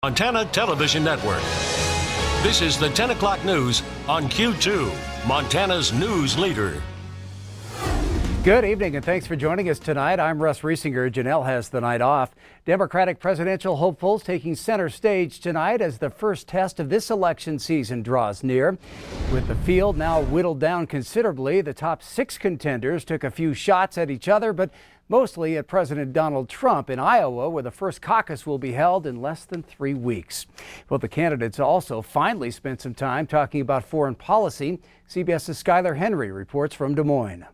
Montana Television Network. This is the 10 o'clock news on Q2, Montana's news leader. Good evening and thanks for joining us tonight. I'm Russ Riesinger. Janelle has the night off. Democratic presidential hopefuls taking center stage tonight as the first test of this election season draws near. With the field now whittled down considerably, the top 6 contenders took a few shots at each other, but mostly at President Donald Trump in Iowa, where the first caucus will be held in less than 3 weeks. Well, the candidates also finally spent some time talking about foreign policy. CBS's Skylar Henry reports from Des Moines.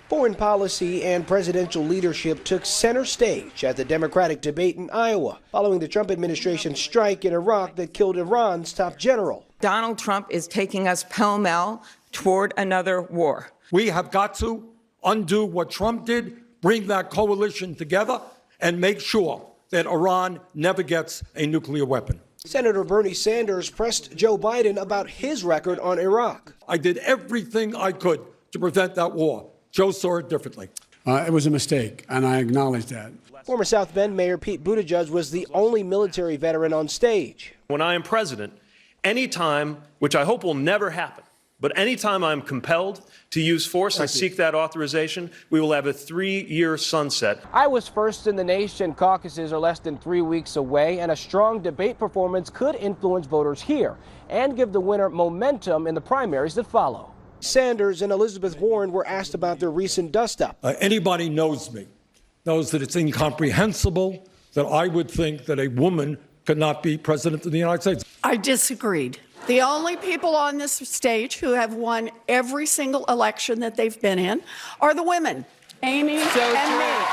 Foreign policy and presidential leadership took center stage at the Democratic debate in Iowa, following the Trump administration's strike in Iraq that killed Iran's top general. Donald Trump is taking us pell-mell toward another war. We have got to undo what Trump did, bring that coalition together, and make sure that Iran never gets a nuclear weapon. Senator Bernie Sanders pressed Joe Biden about his record on Iraq. I did everything I could to prevent that war. Joe saw it differently. It was a mistake, and I acknowledge that. Former South Bend Mayor Pete Buttigieg was the only military veteran on stage. When I am president, anytime, which I hope will never happen, but anytime I'm compelled to use force and seek that authorization, we will have a 3-year sunset. Iowa's first in the nation. Caucuses are less than 3 weeks away, and a strong debate performance could influence voters here and give the winner momentum in the primaries that follow. Sanders and Elizabeth Warren were asked about their recent dust-up. Anybody knows me knows that it's incomprehensible that I would think that a woman could not be president of the United States. I disagreed. The only people on this stage who have won every single election that they've been in are the women, Amy and me.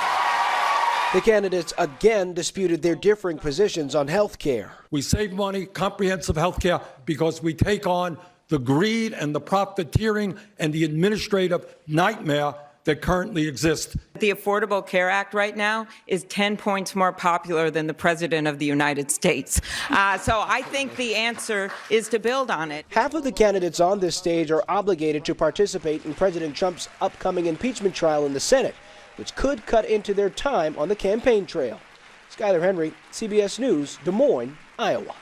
The candidates again disputed their differing positions on health care. We save money, comprehensive health care, because we take on the greed and the profiteering and the administrative nightmare that currently exists. The Affordable Care Act right now is 10 points more popular than the President of the United States. So I think the answer is to build on it. Half of the candidates on this stage are obligated to participate in President Trump's upcoming impeachment trial in the Senate, which could cut into their time on the campaign trail. Skylar Henry, CBS News, Des Moines, Iowa.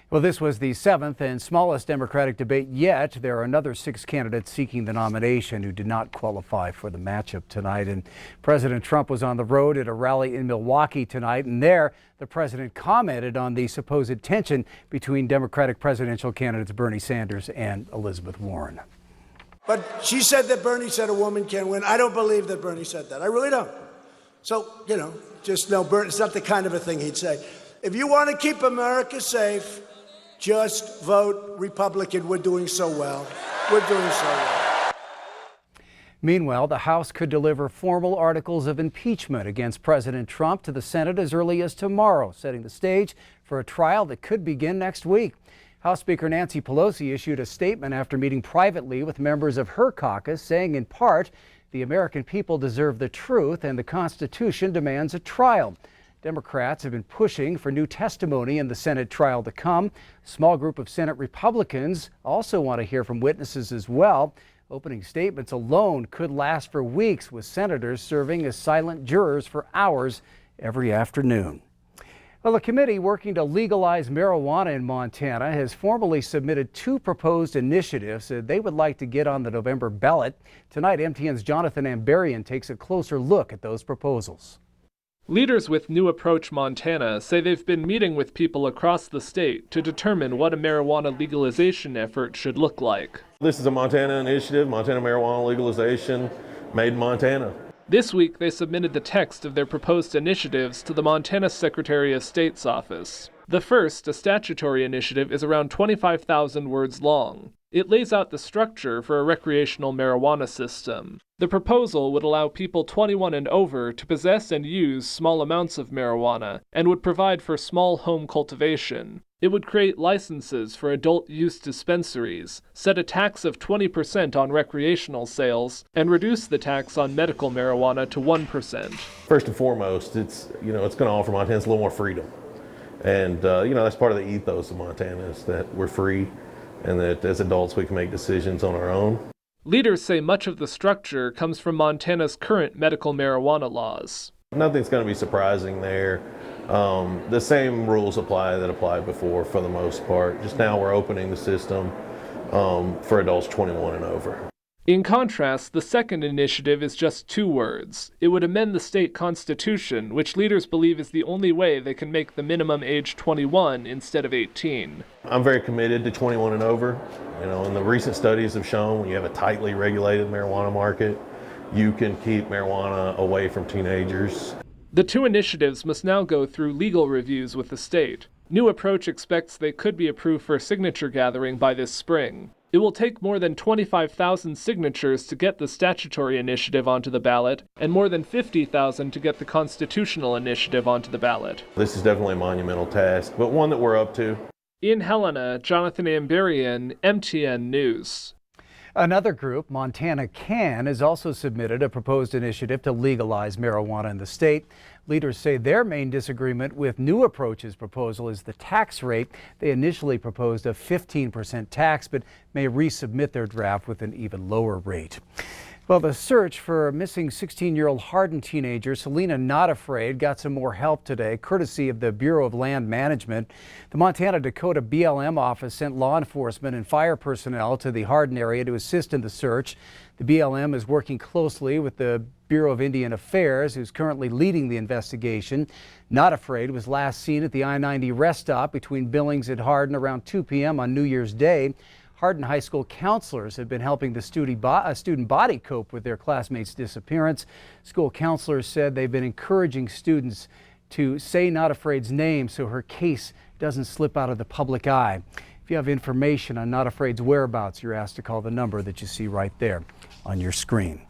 Well, this was the 7th and smallest Democratic debate yet. There are another 6 candidates seeking the nomination who did not qualify for the matchup tonight. And President Trump was on the road at a rally in Milwaukee tonight. And there, the president commented on the supposed tension between Democratic presidential candidates Bernie Sanders and Elizabeth Warren. But she said that Bernie said a woman can win. I don't believe that Bernie said that. I really don't. So, just know Bernie, it's not the kind of a thing he'd say. If you want to keep America safe, just vote Republican. We're doing so well. We're doing so well. Meanwhile, the House could deliver formal articles of impeachment against President Trump to the Senate as early as tomorrow, setting the stage for a trial that could begin next week. House Speaker Nancy Pelosi issued a statement after meeting privately with members of her caucus, saying in part, the American people deserve the truth and the Constitution demands a trial. Democrats have been pushing for new testimony in the Senate trial to come. A small group of Senate Republicans also want to hear from witnesses as well. Opening statements alone could last for weeks, with senators serving as silent jurors for hours every afternoon. Well, a committee working to legalize marijuana in Montana has formally submitted 2 proposed initiatives that they would like to get on the November ballot. Tonight, MTN's Jonathan Ambarian takes a closer look at those proposals. Leaders with New Approach Montana say they've been meeting with people across the state to determine what a marijuana legalization effort should look like. This is a Montana initiative, Montana marijuana legalization, made in Montana. This week, they submitted the text of their proposed initiatives to the Montana Secretary of State's office. The first, a statutory initiative, is around 25,000 words long. It lays out the structure for a recreational marijuana system. The proposal would allow people 21 and over to possess and use small amounts of marijuana and would provide for small home cultivation. It would create licenses for adult use dispensaries, set a tax of 20% on recreational sales, and reduce the tax on medical marijuana to 1%. First and foremost, it's going to offer Montans a little more freedom. And, that's part of the ethos of Montana, is that we're free and that as adults we can make decisions on our own. Leaders say much of the structure comes from Montana's current medical marijuana laws. Nothing's going to be surprising there. The same rules apply that applied before for the most part. Just now we're opening the system for adults 21 and over. In contrast, the second initiative is just 2 words. It would amend the state constitution, which leaders believe is the only way they can make the minimum age 21 instead of 18. I'm very committed to 21 and over. And the recent studies have shown when you have a tightly regulated marijuana market, you can keep marijuana away from teenagers. The 2 initiatives must now go through legal reviews with the state. New Approach expects they could be approved for signature gathering by this spring. It will take more than 25,000 signatures to get the statutory initiative onto the ballot, and more than 50,000 to get the constitutional initiative onto the ballot. This is definitely a monumental task, but one that we're up to. In Helena, Jonathan Amberian, MTN News. Another group, Montana Can, has also submitted a proposed initiative to legalize marijuana in the state. Leaders say their main disagreement with New Approach's proposal is the tax rate. They initially proposed a 15% tax, but may resubmit their draft with an even lower rate. Well, the search for a missing 16-year-old Hardin teenager, Selena Not Afraid, got some more help today, courtesy of the Bureau of Land Management. The Montana-Dakota BLM office sent law enforcement and fire personnel to the Hardin area to assist in the search. The BLM is working closely with the Bureau of Indian Affairs, who's currently leading the investigation. Not Afraid was last seen at the I-90 rest stop between Billings and Hardin around 2 p.m. on New Year's Day. Hardin High School counselors have been helping the student body cope with their classmates' disappearance. School counselors said they've been encouraging students to say Not Afraid's name so her case doesn't slip out of the public eye. If you have information on Not Afraid's whereabouts, you're asked to call the number that you see right there on your screen.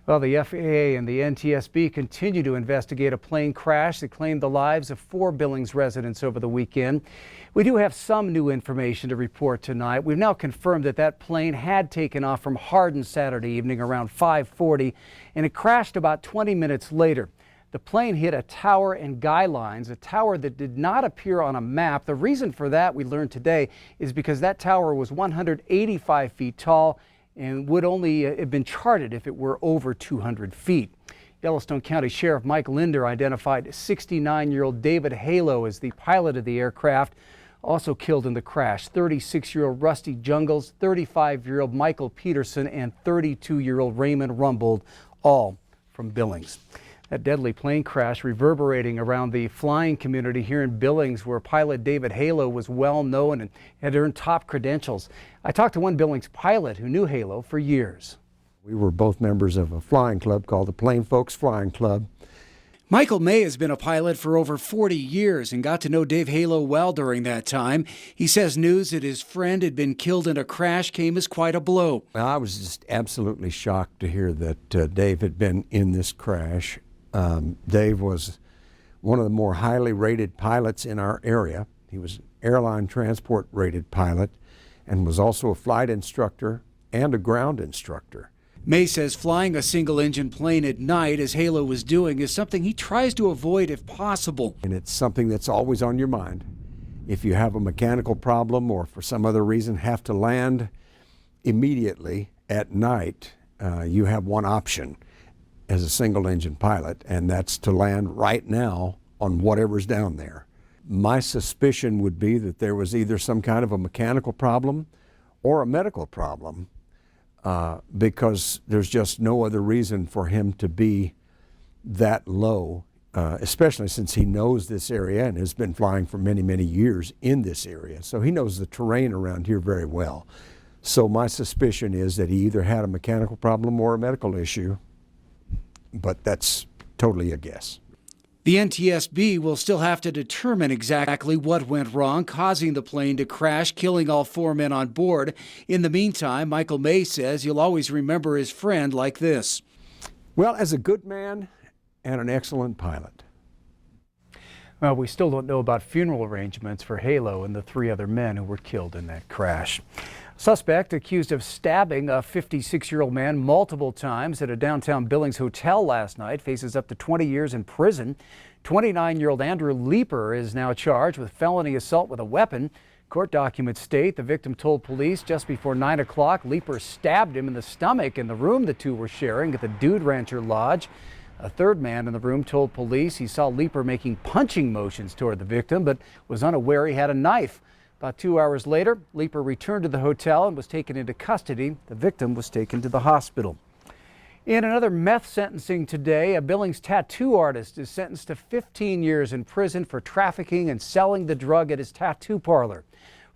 Well, the FAA and the NTSB continue to investigate a plane crash that claimed the lives of 4 Billings residents over the weekend. We do have some new information to report tonight. We've now confirmed that that plane had taken off from Hardin Saturday evening around 5:40, and it crashed about 20 minutes later. The plane hit a tower and guy lines, a tower that did not appear on a map. The reason for that, we learned today, is because that tower was 185 feet tall and would only have been charted if it were over 200 feet. Yellowstone County Sheriff Mike Linder identified 69-year-old David Halo as the pilot of the aircraft. Also killed in the crash, 36-year-old Rusty Jungles, 35-year-old Michael Peterson, and 32-year-old Raymond Rumbold, all from Billings. That deadly plane crash reverberating around the flying community here in Billings, where pilot David Halo was well known and had earned top credentials. I talked to one Billings pilot who knew Halo for years. We were both members of a flying club called the Plain Folks Flying Club. Michael May has been a pilot for over 40 years and got to know Dave Halo well during that time. He says news that his friend had been killed in a crash came as quite a blow. Well, I was just absolutely shocked to hear that Dave had been in this crash. Dave was one of the more highly rated pilots in our area. He was an airline transport rated pilot and was also a flight instructor and a ground instructor. May says flying a single-engine plane at night, as Halo was doing, is something he tries to avoid if possible. And it's something that's always on your mind. If you have a mechanical problem or for some other reason have to land immediately at night, you have one option as a single-engine pilot, and that's to land right now on whatever's down there. My suspicion would be that there was either some kind of a mechanical problem or a medical problem, because there's just no other reason for him to be that low, especially since he knows this area and has been flying for many, many years in this area. So he knows the terrain around here very well. So my suspicion is that he either had a mechanical problem or a medical issue, but that's totally a guess. The NTSB will still have to determine exactly what went wrong, causing the plane to crash, killing all 4 men on board. In the meantime, Michael May says he'll always remember his friend like this. Well, as a good man and an excellent pilot. Well, we still don't know about funeral arrangements for Halo and the 3 other men who were killed in that crash. Suspect accused of stabbing a 56-year-old man multiple times at a downtown Billings hotel last night faces up to 20 years in prison. 29-year-old Andrew Leeper is now charged with felony assault with a weapon. Court documents state the victim told police just before 9 o'clock Leeper stabbed him in the stomach in the room the two were sharing at the Dude Rancher Lodge. A third man in the room told police he saw Leeper making punching motions toward the victim, but was unaware he had a knife. About 2 hours later, Leeper returned to the hotel and was taken into custody. The victim was taken to the hospital. In another meth sentencing today, a Billings tattoo artist is sentenced to 15 years in prison for trafficking and selling the drug at his tattoo parlor.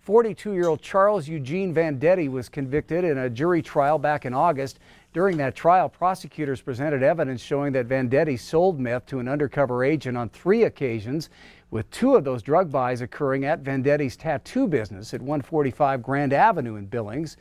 42-year-old Charles Eugene Vendetti was convicted in a jury trial back in August. During that trial, prosecutors presented evidence showing that Vendetti sold meth to an undercover agent on 3 occasions, with 2 of those drug buys occurring at Vendetti's tattoo business at 145 Grand Avenue in Billings.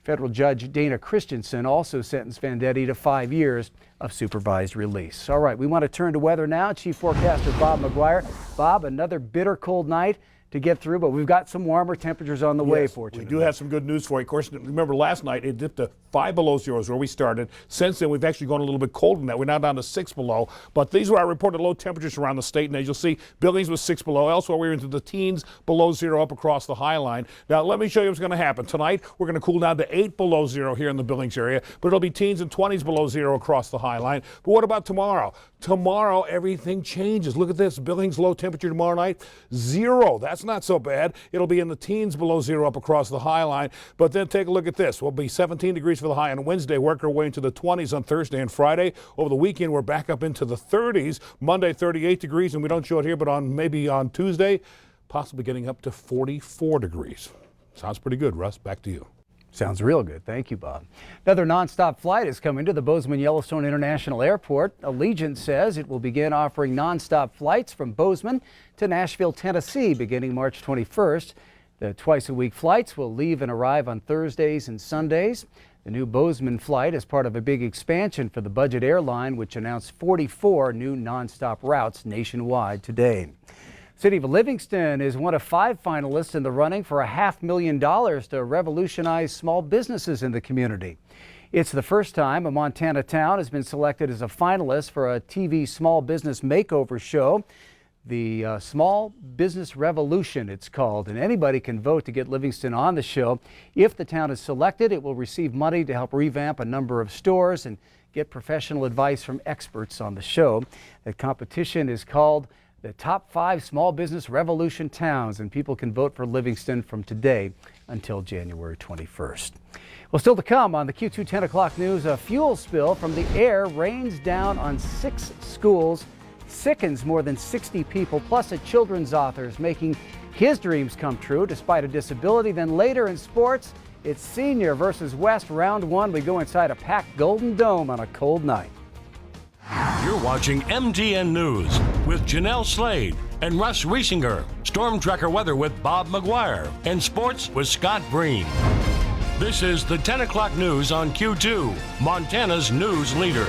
Federal Judge Dana Christensen also sentenced Vendetti to 5 years of supervised release. All right, we want to turn to weather now. Chief Forecaster Bob McGuire. Bob, another bitter cold night to get through, but we've got some warmer temperatures on the way, fortunately. We do have some good news for you. Of course, remember last night it dipped to 5 below zero is where we started. Since then, we've actually gone a little bit colder than that. We're now down to 6 below. But these were our reported low temperatures around the state. And as you'll see, Billings was 6 below. Elsewhere, we were into the teens below zero up across the High Line. Now, let me show you what's going to happen. Tonight, we're going to cool down to 8 below zero here in the Billings area. But it'll be teens and 20s below zero across the High Line. But what about tomorrow? Tomorrow, everything changes. Look at this. Billings low temperature tomorrow night, 0. That's not so bad. It'll be in the teens below zero up across the High Line. But then take a look at this. We'll be 17 degrees for the high on Wednesday, work our way into the 20s on Thursday and Friday. Over the weekend, we're back up into the 30s. Monday, 38 degrees, and we don't show it here, but maybe on Tuesday, possibly getting up to 44 degrees. Sounds pretty good, Russ. Back to you. Sounds real good. Thank you, Bob. Another nonstop flight is coming to the Bozeman-Yellowstone International Airport. Allegiant says it will begin offering nonstop flights from Bozeman to Nashville, Tennessee, beginning March 21st. The twice-a-week flights will leave and arrive on Thursdays and Sundays. The new Bozeman flight is part of a big expansion for the budget airline, which announced 44 new nonstop routes nationwide today. City of Livingston is one of 5 finalists in the running for $500,000 to revolutionize small businesses in the community. It's the first time a Montana town has been selected as a finalist for a TV small business makeover show. The Small Business Revolution, it's called, and anybody can vote to get Livingston on the show. If the town is selected, it will receive money to help revamp a number of stores and get professional advice from experts on the show. The competition is called the Top 5 Small Business Revolution Towns, and people can vote for Livingston from today until January 21st. Well, still to come on the Q2 10 o'clock news, a fuel spill from the air rains down on 6 schools, sickens more than 60 people, plus a children's author is making his dreams come true despite a disability. Then later in sports, it's Senior versus West Round 1. We go inside a packed Golden Dome on a cold night. You're watching MTN News with Janelle Slade and Russ Riesinger. Storm Tracker weather with Bob McGuire. And sports with Scott Breen. This is the 10 o'clock news on Q2, Montana's news leader.